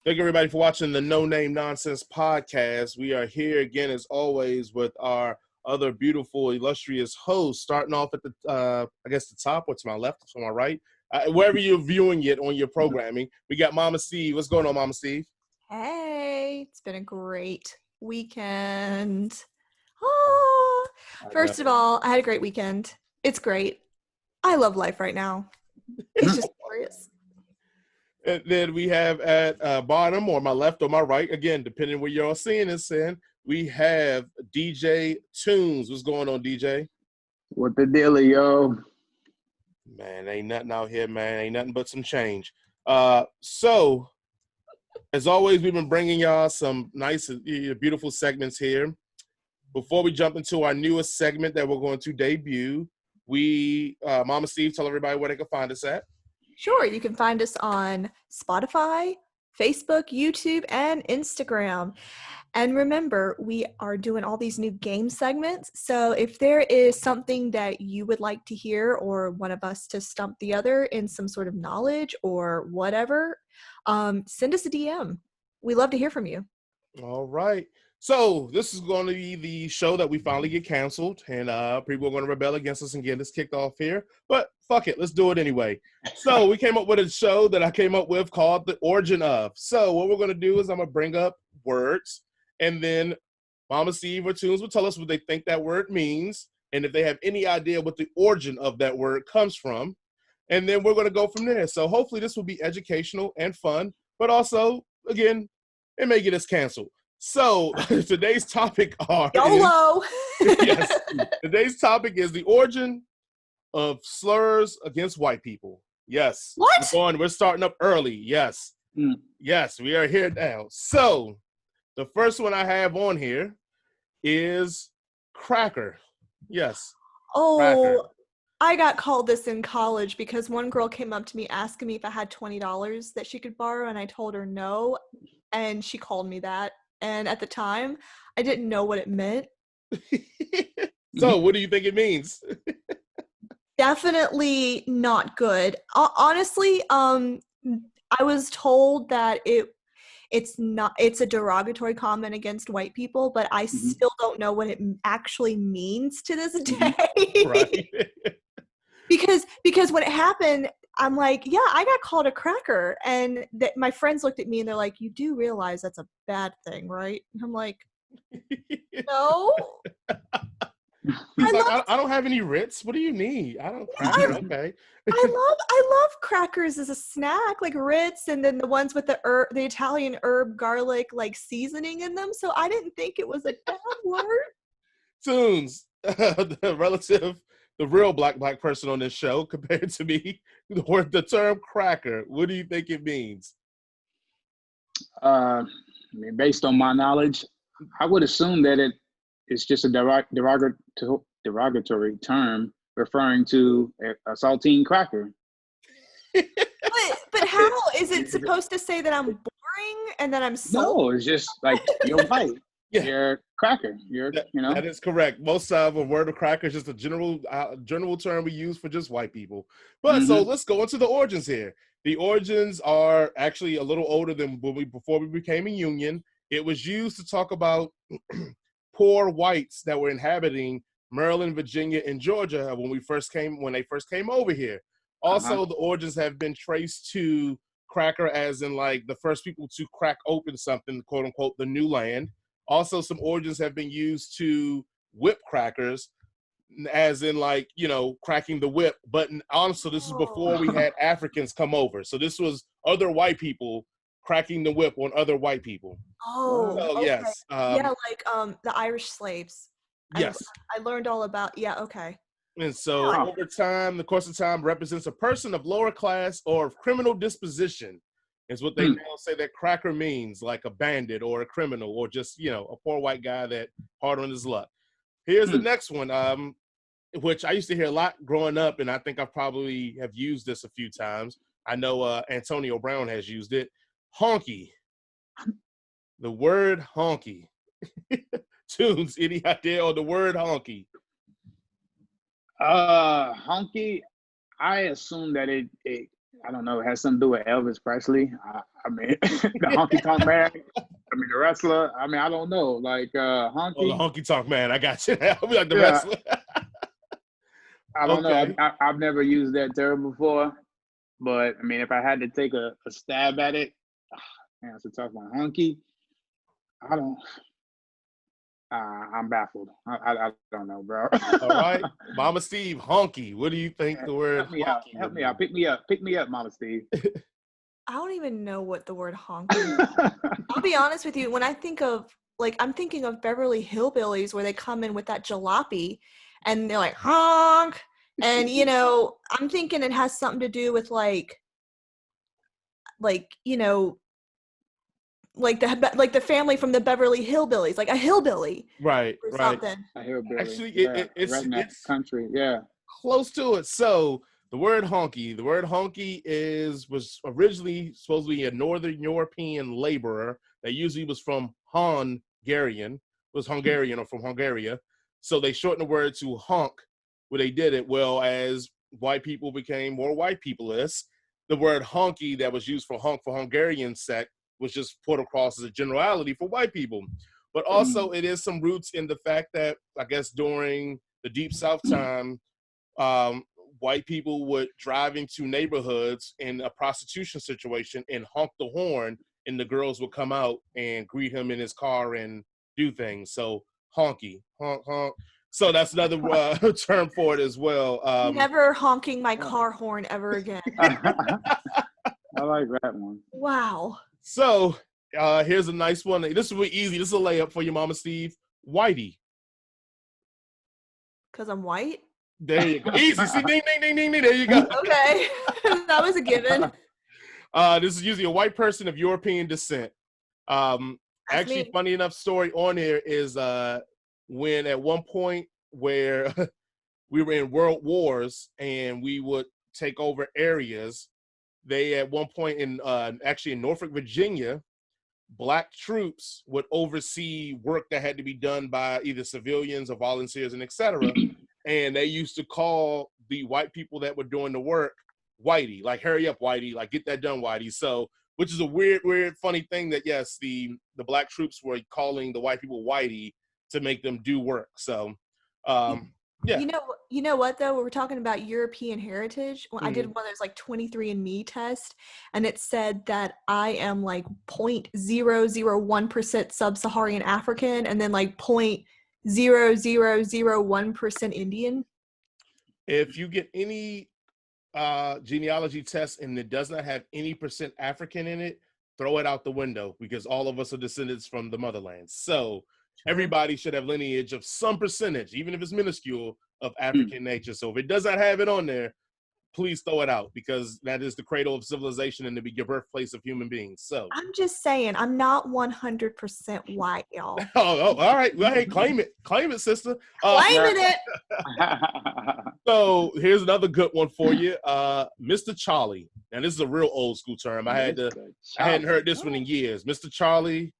Thank you, everybody, for watching the No Name Nonsense podcast. We are here again, as always, with our other beautiful, illustrious hosts, starting off at the, the top, or to my left, or to my right, wherever you're viewing it on your programming. We got Mama Steve. What's going on, Mama Steve? Hey, it's been a great weekend. First of all, I had a great weekend. It's great. I love life right now. It's just glorious. And then we have at bottom, or my left or my right, again, depending where you're all seeing this in, we have DJ Tunes. What's going on, DJ? What the deal, yo? Man, ain't nothing out here, man. Ain't nothing but some change. So, as always, we've been bringing y'all some nice, beautiful segments here. Before we jump into our newest segment that we're going to debut, Mama Steve, tell everybody where they can find us at. Sure, you can find us on Spotify, Facebook, YouTube, and Instagram. And remember, we are doing all these new game segments. So if there is something that you would like to hear or one of us to stump the other in some sort of knowledge or whatever, send us a DM. We love to hear from you. All right. So this is going to be the show that we finally get canceled, and people are going to rebel against us and get us kicked off here. But fuck it, let's do it anyway. So we came up with a show that I came up with called The Origin Of. So what we're going to do is I'm going to bring up words, and then Mama Steve or Tunes will tell us what they think that word means, and if they have any idea what the origin of that word comes from. And then we're going to go from there. So hopefully this will be educational and fun, but also, again, it may get us canceled. So today's topic YOLO! Yes. Today's topic is the origin of slurs against white people. Yes. What? We're starting up early. Yes. Yes, we are here now. So the first one I have on here is cracker. Yes. Oh, cracker. I got called this in college because one girl came up to me asking me if I had $20 that she could borrow, and I told her no, and she called me that. And at the time, I didn't know what it meant. So what do you think it means? Definitely not good. Honestly, I was told that it's a derogatory comment against white people, but I still don't know what it actually means to this day. Right. Because when it happened, I'm like, yeah, I got called a cracker. And my friends looked at me and they're like, you do realize that's a bad thing, right? And I'm like, no. I don't have any Ritz. What do you need? I don't cracker. Okay. I love crackers as a snack, like Ritz, and then the ones with the Italian herb garlic like seasoning in them. So I didn't think it was a bad word. Tunes, the real black person on this show compared to me, the term cracker, what do you think it means? I mean, based on my knowledge, I would assume that it's just a derogatory term referring to a saltine cracker. But how is it supposed to say that I'm boring and that I'm No, it's just like you're white. Yeah. You're a cracker. That is correct. Most of a word of cracker is just a general term we use for just white people. But so let's go into the origins here. The origins are actually a little older than before we became a union. It was used to talk about poor whites that were inhabiting Maryland, Virginia, and Georgia when they first came over here. Also, the origins have been traced to cracker as in like the first people to crack open something, quote unquote, the new land. Also, some origins have been used to whip crackers, as in like, cracking the whip. But also, this is before we had Africans come over. So this was other white people cracking the whip on other white people. Oh, so, okay. Yes. Like the Irish slaves. Yes. I learned all about, okay. And so over time, the course of time represents a person of lower class or of criminal disposition. Is what they now say that cracker means, like a bandit or a criminal or just, a poor white guy that hard on his luck. Here's the next one, which I used to hear a lot growing up, and I think I probably have used this a few times. I know Antonio Brown has used it. Honky. The word honky. Tunes, any idea on the word honky? Honky, I assume that it I don't know. It has something to do with Elvis Presley. I mean, the honky tonk man. I mean, the wrestler. I mean, I don't know. Like honky. Oh, the honky tonk man. I got you. I'll be like the Yeah. wrestler. I don't Okay. know. I've never used that term before, but I mean, if I had to take a stab at it, man, it's a tough one. Honky. I don't. I'm baffled. I don't know, bro. All right, Mama Steve, honky. What do you think the word Help me out. honky Help would me be? out. Pick me up, Mama Steve. I don't even know what the word honky. I'll be honest with you. When I think of I'm thinking of Beverly Hillbillies, where they come in with that jalopy, and they're like honk, and I'm thinking it has something to do with like the family from the Beverly Hillbillies, like a hillbilly, Right, or right. something. I hear Billy. Actually, Yeah, it's redneck country. Yeah. close to it. So the word honky was originally supposed to be a Northern European laborer that usually was from Hungarian, or from Hungary. So they shortened the word to honk. Where they did it, well, as white people became more white people-less, the word honky that was used for honk for Hungarian sect was just put across as a generality for white people. But also it is some roots in the fact that I guess during the Deep South time, white people would drive into neighborhoods in a prostitution situation and honk the horn, and the girls would come out and greet him in his car and do things. So honky, honk, honk. So that's another term for it as well. Never honking my car horn ever again. I like that one. Wow. So here's a nice one. This will be easy. This is a layup for your Mama Steve. Whitey. Because I'm white? There you go. Easy. See, ding, ding, ding, ding, ding. There you go. Okay. That was a given. This is usually a white person of European descent. Actually, me. funny enough story on here is when at one point where we were in world wars and we would take over areas, they at one point in actually in Norfolk, Virginia, Black troops would oversee work that had to be done by either civilians or volunteers and etc. And they used to call the white people that were doing the work Whitey, like hurry up, Whitey, like get that done, Whitey. So, which is a weird, funny thing that yes, the Black troops were calling the white people Whitey to make them do work. So, yeah. You know what though? We're talking about European heritage. Well, I did one of those like 23andMe test, and it said that I am like 0.001% sub-Saharan African, and then like 0.0001% Indian. If you get any genealogy test and it does not have any percent African in it, throw it out the window, because all of us are descendants from the motherland. So everybody should have lineage of some percentage, even if it's minuscule, of African nature. So if it does not have it on there, please throw it out, because that is the cradle of civilization and the birthplace of human beings. So I'm just saying, I'm not 100% white, y'all. oh, all right. Well, hey, claim it, sister. Claiming it. So here's another good one for you, Mr. Charlie. And this is a real old school term. I hadn't heard this one in years. Mr. Charlie.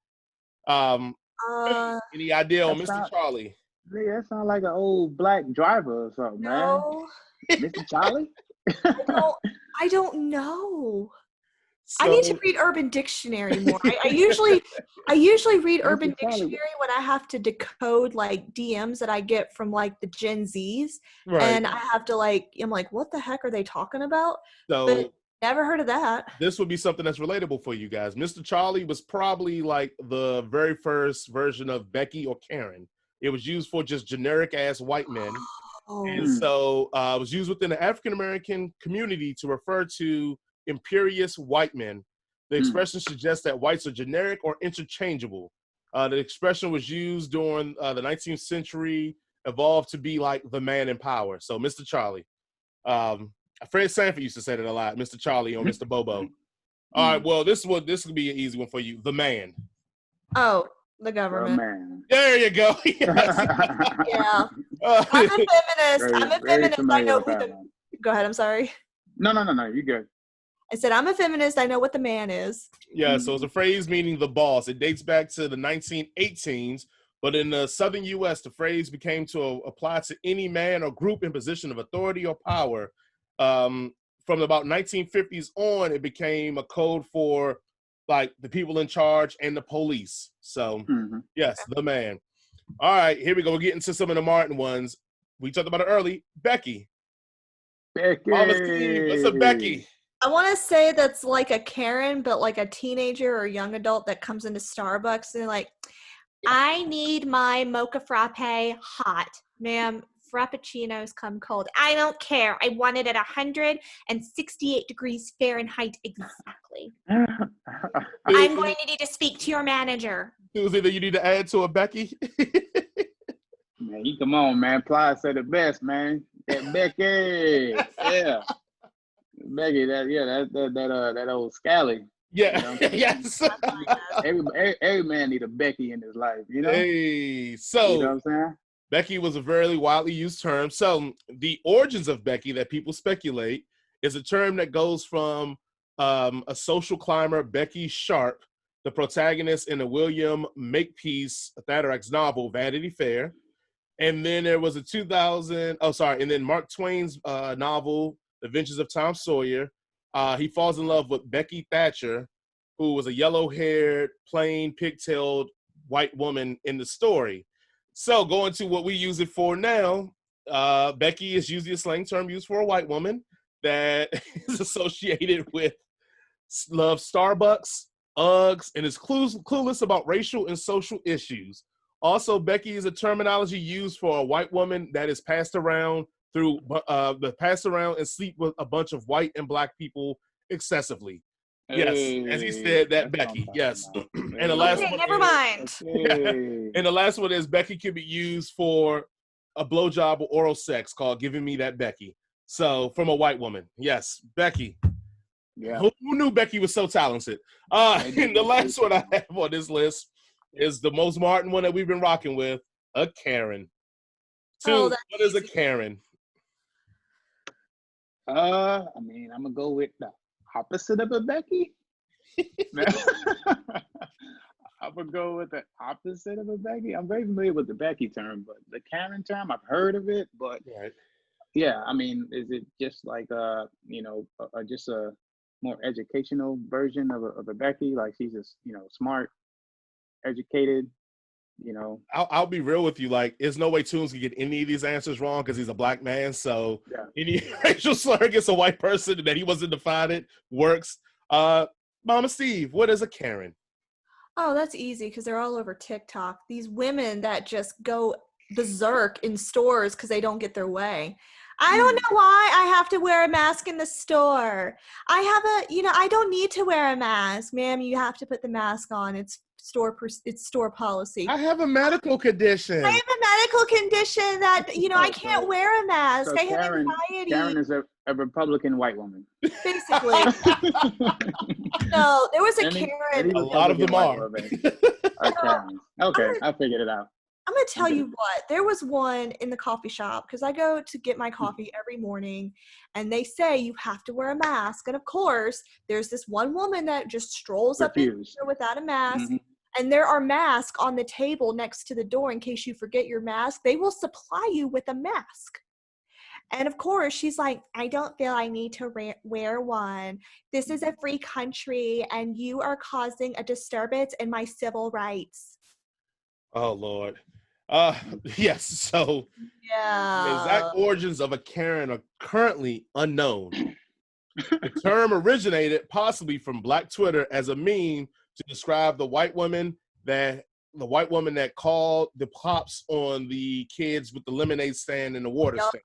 Any idea on Mr. Charlie? Yeah, that sounds like an old black driver or something, no. Man. Mr. Charlie? I don't know. So, I need to read Urban Dictionary more. I usually read Urban Dictionary when I have to decode like DMs that I get from like the Gen Zs, right. And I have to I'm like, what the heck are they talking about? So but never heard of that. This would be something that's relatable for you guys. Mr. Charlie was probably like the very first version of Becky or Karen. It was used for just generic ass white men. And so it was used within the African-American community to refer to imperious white men. The expression suggests that whites are generic or interchangeable. The expression was used during the 19th century, evolved to be like the man in power. So Mr. Charlie. Fred Sanford used to say that a lot, Mr. Charlie or Mr. Bobo. All right, well, this would be an easy one for you. The man. Oh, the government. Man. There you go. Yeah. I'm a feminist. I know who the... Go ahead, I'm sorry. No, you're good. I said, I'm a feminist. I know what the man is. Yeah, so it's a phrase meaning the boss. It dates back to the 1918s, but in the southern U.S., the phrase became to apply to any man or group in position of authority or power. from about 1950s on, it became a code for like the people in charge and the police. So yes, the man. All right, here we go. We're getting to some of the Martin ones. We talked about it early. Becky. Mama Steve, what's up, Becky? I want to say that's like a Karen, but like a teenager or young adult that comes into Starbucks and like, I need my mocha frappe hot. Ma'am, frappuccinos come cold. I don't care. I want it at 168 degrees Fahrenheit exactly. I'm going to need to speak to your manager. It was either you need to add to it, Becky. Man, you come on, man. Ply said the best, man. That Becky. Yeah. Becky, that old scally. Yeah. You know? Yes. Every man need a Becky in his life, you know? Hey, so you know what I'm saying? Becky was a very widely used term. So the origins of Becky that people speculate is a term that goes from a social climber, Becky Sharp, the protagonist in the William Makepeace Thaddarax novel, Vanity Fair. And then there was and then Mark Twain's novel, The Adventures of Tom Sawyer. He falls in love with Becky Thatcher, who was a yellow-haired, plain, pigtailed white woman in the story. So going to what we use it for now, Becky is usually a slang term used for a white woman that is associated with love Starbucks, Uggs, and is clueless about racial and social issues. Also, Becky is a terminology used for a white woman that is passed around and sleep with a bunch of white and black people excessively. Yes, as he said, that Becky. Yes, and the last one. Never mind. And the last one is Becky can be used for a blowjob or oral sex called "Giving Me That Becky." So from a white woman, yes, Becky. Yeah. Who knew Becky was so talented? And the last one I have on this list is the most Martin one that we've been rocking with, a Karen. What is a Karen? I mean, I'm gonna go with the opposite of a Becky. I'm gonna go with the opposite of a Becky. I'm very familiar with the Becky term, but the Karen term, I've heard of it, but yeah, I mean, is it just like just a more educational version of a Becky? Like she's just smart, educated. I'll be real with you. Like, there's no way Toons can get any of these answers wrong because he's a black man. So any racial slur against a white person that he wasn't defined works. Mama Steve, what is a Karen? Oh, that's easy because they're all over TikTok. These women that just go berserk in stores because they don't get their way. I don't know why I have to wear a mask in the store. I don't need to wear a mask. Ma'am, you have to put the mask on. It's store policy. I have a medical condition. I have a medical condition that, I can't wear a mask. So I have anxiety. Karen is a Republican white woman. Basically. No, there was a Karen. A lot of them are. Okay, I figured it out. I'm going to tell you what, there was one in the coffee shop because I go to get my coffee every morning and they say you have to wear a mask. And of course, there's this one woman that just strolls up in here without a mask. And there are masks on the table next to the door in case you forget your mask. They will supply you with a mask. And of course, she's like, I don't feel I need to wear one. This is a free country and you are causing a disturbance in my civil rights. Oh, Lord. Yes, so the exact origins of a Karen are currently unknown. The term originated possibly from Black Twitter as a meme to describe the white woman that called the cops on the kids with the lemonade stand and the water stand.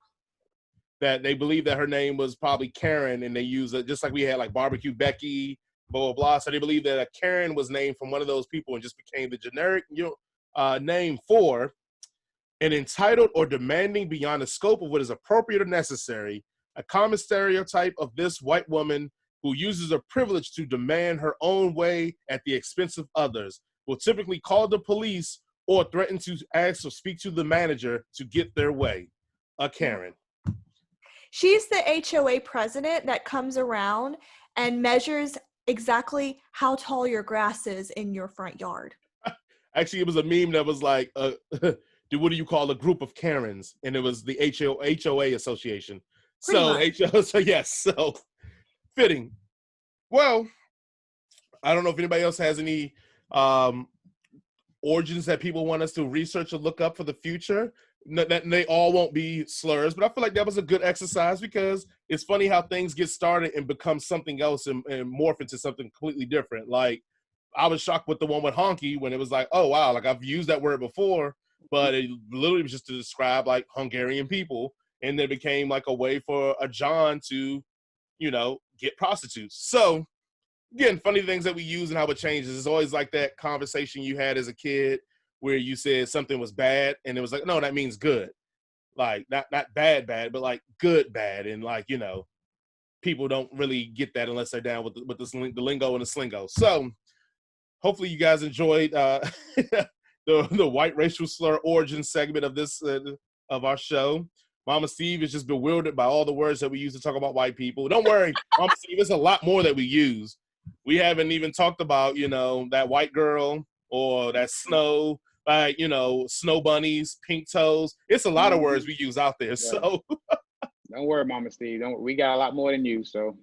That they believe that her name was probably Karen, and they use it just like we had like barbecue Becky, blah blah blah. So they believe that a Karen was named from one of those people and just became the generic name for an entitled or demanding beyond the scope of what is appropriate or necessary, a common stereotype of this white woman who uses her privilege to demand her own way at the expense of others, will typically call the police or threaten to ask or speak to the manager to get their way. A Karen. She's the HOA president that comes around and measures exactly how tall your grass is in your front yard. Actually, it was a meme that was like, what do you call a group of Karens? And it was the HOA association. So yes. So Fitting. Well, I don't know if anybody else has any origins that people want us to research or look up for the future. That they all won't be slurs, but I feel like that was a good exercise because it's funny how things get started and become something else and morph into something completely different. Like, I was shocked with the one with honky when it was like, oh wow, like I've used that word before, but it literally was just to describe like Hungarian people, and then it became like a way for a John to, you know, get prostitutes. So again, funny things that we use and how it changes. It's always like that conversation you had as a kid where you said something was bad and it was like, no, that means good. Like not bad, but like good, bad. And like, you know, people don't really get that unless they're down with the lingo and the slingo. So hopefully you guys enjoyed the white racial slur origin segment of this of our show. Mama Steve is just bewildered by all the words that we use to talk about white people. Don't worry, Mama Steve, there's a lot more that we use. We haven't even talked about, you know, that white girl or that snow, like, you know, snow bunnies, pink toes. It's a lot of words we use out there. Yeah. So don't worry, Mama Steve. Don't. We got a lot more than you. So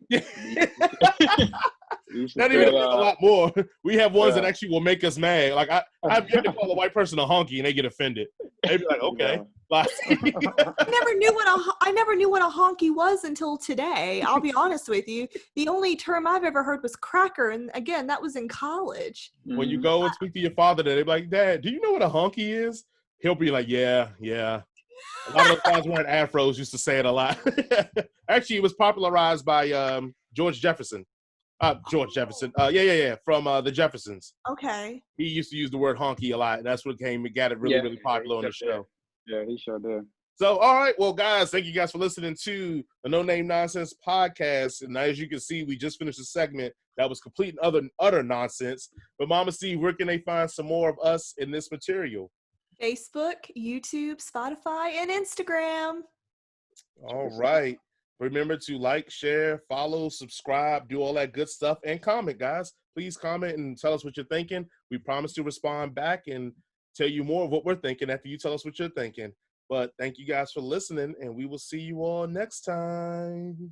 not even a lot more. We have ones that actually will make us mad. Like I've yet to call a white person a honky and they get offended. They be like, okay. Yeah. Like, I never knew what a honky was until today. I'll be honest with you. The only term I've ever heard was cracker, and again, that was in college. When you go and speak to your father, they be like, Dad, do you know what a honky is? He'll be like, yeah. A lot of those guys wearing afros used to say it a lot. Actually, it was popularized by George Jefferson. George Jefferson. From the Jeffersons. Okay. He used to use the word honky a lot, and that's what got it really popular on the show. Yeah, he sure did. So, all right. Well, guys, thank you guys for listening to the No Name Nonsense podcast. And as you can see, we just finished a segment that was complete and utter nonsense. But Mama Steve, where can they find some more of us in this material? Facebook, YouTube, Spotify, and Instagram. All right. Remember to like, share, follow, subscribe, do all that good stuff, and comment, guys. Please comment and tell us what you're thinking. We promise to respond back and tell you more of what we're thinking after you tell us what you're thinking. But thank you guys for listening, and we will see you all next time.